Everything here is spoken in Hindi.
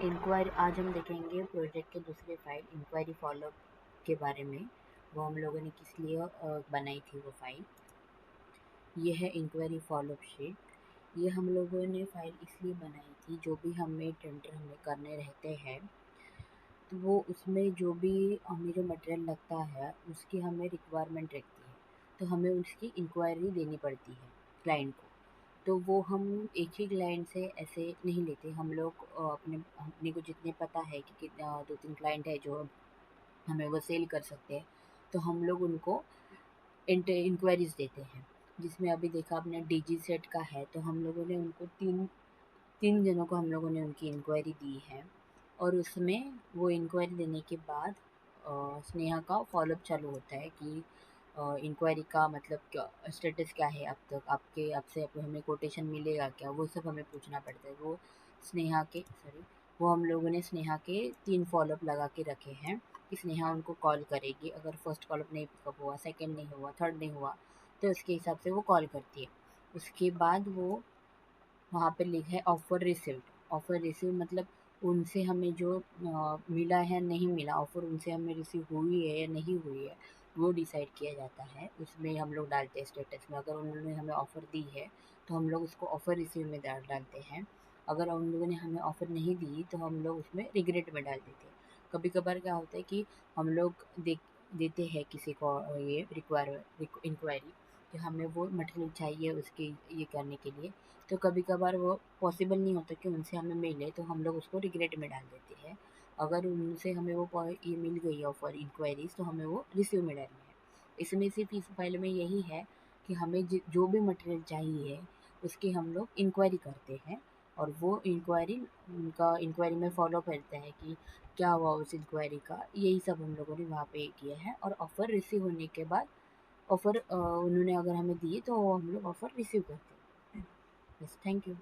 इंक्वायरी आज हम देखेंगे प्रोजेक्ट के दूसरे फाइल इंक्वायरी फॉलोअप के बारे में। वो हम लोगों ने किस लिए बनाई थी वो फाइल। ये है इंक्वायरी फॉलोअप शीट। ये हम लोगों ने फाइल इसलिए बनाई थी, जो भी हमें टेंडर हमें करने रहते हैं तो वो उसमें जो भी हमें जो मटेरियल लगता है उसकी हमें रिक्वायरमेंट रहती है, तो हमें उसकी इंक्वायरी देनी पड़ती है क्लाइंट को। तो वो हम एक ही क्लाइंट से ऐसे नहीं लेते। हम लोग अपने को जितने पता है कि कितना 2-3 क्लाइंट है जो हमें वो सेल कर सकते हैं, तो हम लोग उनको इंक्वायरीज देते हैं। जिसमें अभी देखा आपने डीजी सेट का है, तो हम लोगों ने उनको तीन तीन जनों को हम लोगों ने उनकी इंक्वायरी दी है। और उसमें वो इंक्वायरी देने के बाद स्नेहा का फॉलोअप चालू होता है कि इंक्वायरी का मतलब क्या स्टेटस क्या है, अब तक आपके आपसे हमें कोटेशन मिलेगा क्या, वो सब हमें पूछना पड़ता है। वो हम लोगों ने स्नेहा के 3 फॉलोअप लगा के रखे हैं कि स्नेहा उनको कॉल करेगी। अगर फर्स्ट फॉलोअप नहीं पिकअप हुआ, सेकंड नहीं हुआ, थर्ड नहीं हुआ, तो उसके हिसाब से वो कॉल करती है। उसके बाद वो वहाँ पे लिखा है ऑफ़र रिसीव्ड। ऑफ़र रिसीव मतलब उनसे हमें जो मिला है नहीं मिला, ऑफ़र उनसे हमें रिसीव हुई है या नहीं हुई है, वो डिसाइड किया जाता है। उसमें हम लोग डालते हैं स्टेटस में। अगर उन लोगों ने हमें ऑफ़र दी है तो हम लोग उसको ऑफ़र रिसीव में डालते हैं। अगर उन लोगों ने हमें ऑफ़र नहीं दी तो हम लोग उसमें रिग्रेट में डाल देते हैं। कभी कभार क्या होता है कि हम लोग देते हैं किसी को ये इंक्वायरी कि हमें वो मटेरियल चाहिए उसके ये करने के लिए, तो कभी कभार वो पॉसिबल नहीं होता कि उनसे हमें मिले, तो हम लोग उसको रिग्रेट में डाल देते हैं। अगर उनसे हमें वो ये मिल गई ऑफर इंक्वायरीज, तो हमें वो रिसीव में डालनी है। इसमें सिर्फ इस फाइल में यही है कि हमें जो भी मटेरियल चाहिए उसकी हम लोग इंक्वायरी करते हैं, और वो इंक्वायरी में फॉलो करता है कि क्या हुआ उस इंक्वायरी का। यही सब हम लोगों ने वहाँ पे किया है। और ऑफ़र रिसीव होने के बाद ऑफ़र उन्होंने अगर हमें दिए तो हम लोग ऑफ़र रिसीव करते हैं। बस, थैंक यू।